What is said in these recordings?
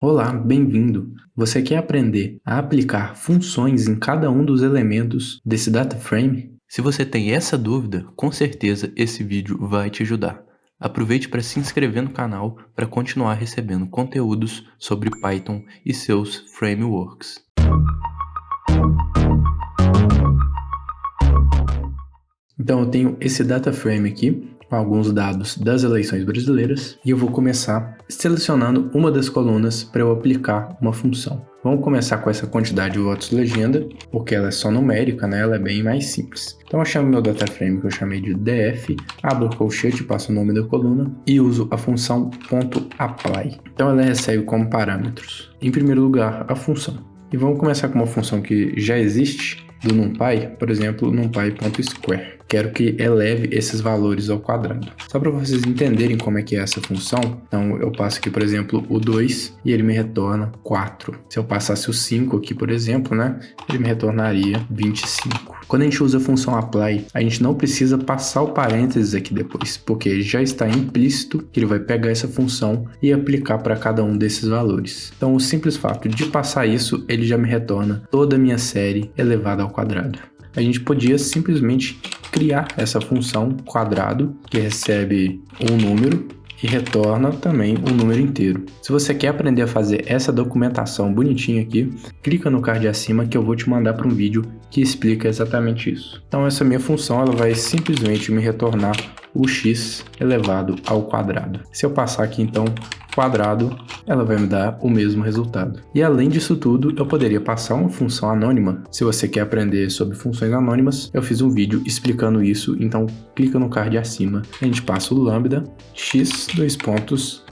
Olá, bem-vindo! Você quer aprender a aplicar funções em cada um dos elementos desse data frame? Se você tem essa dúvida, com certeza esse vídeo vai te ajudar. Aproveite para se inscrever no canal para continuar recebendo conteúdos sobre Python e seus frameworks. Então eu tenho esse data frame aqui, com alguns dados das eleições brasileiras, e eu vou começar selecionando uma das colunas para eu aplicar uma função. Vamos começar com essa quantidade de votos legenda, porque ela é só numérica, né? Ela é bem mais simples. Então eu chamo meu data frame, que eu chamei de df, abro o colchete, passo o nome da coluna e uso a função .apply. Então ela recebe como parâmetros, em primeiro lugar, a função. E vamos começar com uma função que já existe do NumPy, por exemplo, numpy.square. Quero que eleve esses valores ao quadrado. Só para vocês entenderem como é que é essa função, então eu passo aqui, por exemplo, o 2 e ele me retorna 4. Se eu passasse o 5 aqui, por exemplo, né, ele me retornaria 25. Quando a gente usa a função apply, a gente não precisa passar o parênteses aqui depois, porque já está implícito que ele vai pegar essa função e aplicar para cada um desses valores. Então, o simples fato de passar isso, ele já me retorna toda a minha série elevada ao quadrado. A gente podia simplesmente criar essa função quadrado que recebe um número e retorna também um número inteiro. Se você quer aprender a fazer essa documentação bonitinha aqui, clica no card acima que eu vou te mandar para um vídeo que explica exatamente isso. Então essa minha função ela vai simplesmente me retornar o x elevado ao quadrado. Se eu passar aqui então quadrado, ela vai me dar o mesmo resultado. E além disso tudo, eu poderia passar uma função anônima. Se você quer aprender sobre funções anônimas, eu fiz um vídeo explicando isso, então clica no card acima, a gente passa o lambda x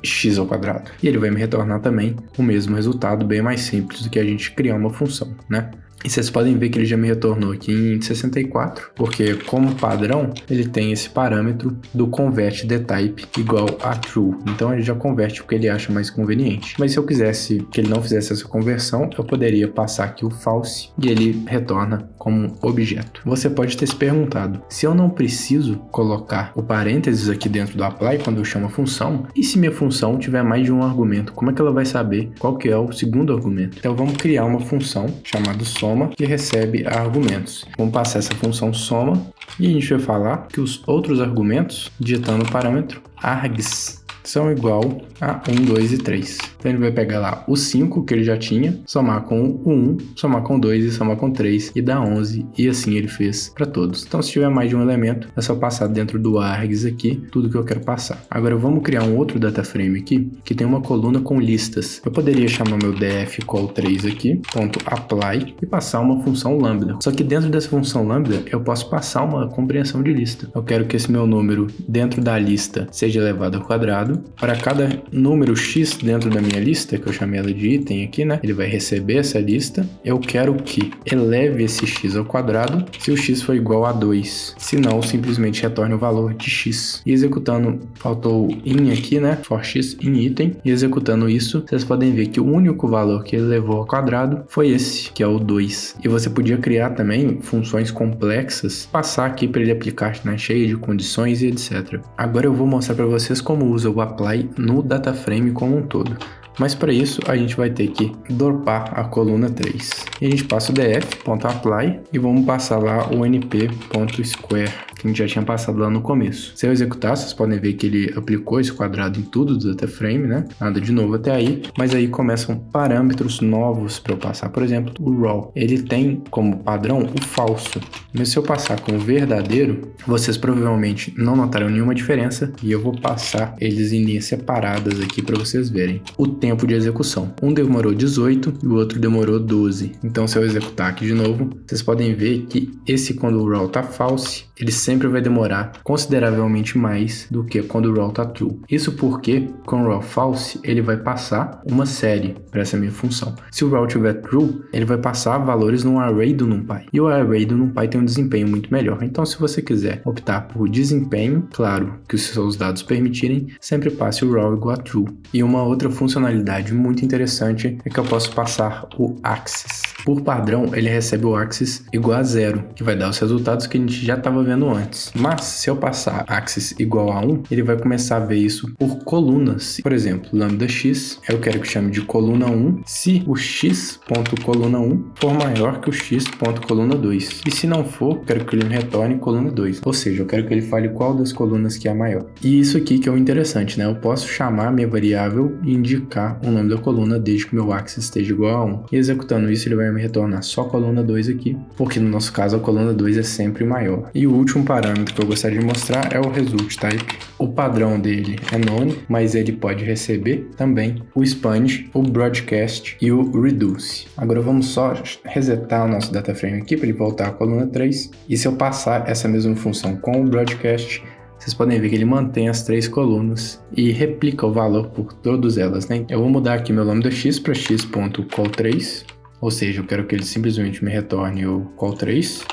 x ao quadrado. E ele vai me retornar também o mesmo resultado, bem mais simples do que a gente criar uma função, né? E vocês podem ver que ele já me retornou aqui em 64, porque como padrão, ele tem esse parâmetro do convert the type igual a true. Então ele já converte o que ele acha mais conveniente. Mas se eu quisesse que ele não fizesse essa conversão, eu poderia passar aqui o false e ele retorna como um objeto. Você pode ter se perguntado, se eu não preciso colocar o parênteses aqui dentro do apply quando eu chamo a função, e se minha função tiver mais de um argumento, como é que ela vai saber qual que é o segundo argumento? Então vamos criar uma função chamada soma que recebe argumentos. Vamos passar essa função soma e a gente vai falar que os outros argumentos, digitando o parâmetro args, são igual a 1, 2 e 3. Então ele vai pegar lá o 5 que ele já tinha, somar com o 1, somar com 2 e somar com 3 e dá 11, e assim ele fez para todos. Então se tiver mais de um elemento, é só passar dentro do args aqui tudo que eu quero passar. Agora vamos criar um outro data frame aqui, que tem uma coluna com listas. Eu poderia chamar meu df call3 aqui, .apply, e passar uma função lambda. Só que dentro dessa função lambda, eu posso passar uma compreensão de lista. Eu quero que esse meu número dentro da lista seja elevado ao quadrado. Para cada número x dentro da minha lista, que eu chamei ela de item aqui, né? Ele vai receber essa lista. Eu quero que eleve esse x ao quadrado se o x for igual a 2. Se não, simplesmente retorne o valor de x. E executando, faltou in aqui, né? For x in item. E executando isso, vocês podem ver que o único valor que ele levou ao quadrado foi esse, que é o 2. E você podia criar também funções complexas, passar aqui para ele aplicar, né? Cheio de condições e etc. Agora eu vou mostrar para vocês como usa o apply no data frame como um todo. Mas para isso a gente vai ter que dropar a coluna 3. E a gente passa o df.apply e vamos passar lá o np.square, que a gente já tinha passado lá no começo. Se eu executar, vocês podem ver que ele aplicou esse quadrado em tudo do data frame, né? Nada de novo até aí, mas aí começam parâmetros novos para eu passar. Por exemplo, o raw, ele tem como padrão o falso. Mas se eu passar com o verdadeiro, vocês provavelmente não notarão nenhuma diferença e eu vou passar eles em linhas separadas aqui para vocês verem o tempo de execução. Um demorou 18 e o outro demorou 12. Então se eu executar aqui de novo, vocês podem ver que esse quando o raw tá false, ele sempre vai demorar consideravelmente mais do que quando o raw tá true. Isso porque com o raw false, ele vai passar uma série para essa minha função. Se o raw tiver true, ele vai passar valores no array do NumPy. E o array do NumPy tem um desempenho muito melhor. Então se você quiser optar por desempenho, claro que os seus dados permitirem, sempre passe o raw igual a true. E uma outra funcionalidade muito interessante é que eu posso passar o axis. Por padrão, ele recebe o axis igual a 0, que vai dar os resultados que a gente já estava vendo antes. Mas se eu passar axis igual a 1, ele vai começar a ver isso por colunas. Por exemplo, lambda x, eu quero que chame de coluna 1 se o x.coluna 1 for maior que o x.coluna 2. E se não for, eu quero que ele me retorne coluna 2. Ou seja, eu quero que ele fale qual das colunas que é a maior. E isso aqui que é o interessante, né? Eu posso chamar a minha variável e indicar o nome da coluna desde que meu axis esteja igual a 1. E executando isso, ele vai me retornar só a coluna 2 aqui, porque no nosso caso a coluna 2 é sempre maior. E o último parâmetro que eu gostaria de mostrar é o result type. O padrão dele é none, mas ele pode receber também o expand, o broadcast e o reduce. Agora vamos só resetar o nosso data frame aqui para ele voltar à coluna 3. E se eu passar essa mesma função com o broadcast, vocês podem ver que ele mantém as 3 colunas e replica o valor por todas elas, né? Eu vou mudar aqui meu lambda x para x.col3, ou seja, eu quero que ele simplesmente me retorne o col3,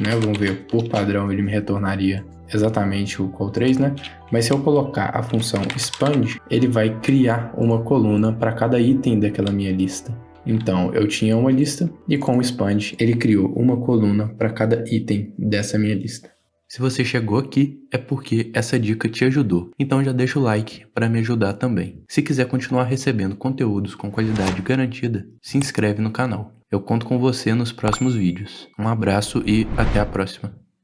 né? Vamos ver, por padrão ele me retornaria exatamente o col3, né? Mas se eu colocar a função expand, ele vai criar uma coluna para cada item daquela minha lista. Então, eu tinha uma lista e com o expand ele criou uma coluna para cada item dessa minha lista. Se você chegou aqui, é porque essa dica te ajudou. Então já deixa o like para me ajudar também. Se quiser continuar recebendo conteúdos com qualidade garantida, se inscreve no canal. Eu conto com você nos próximos vídeos. Um abraço e até a próxima.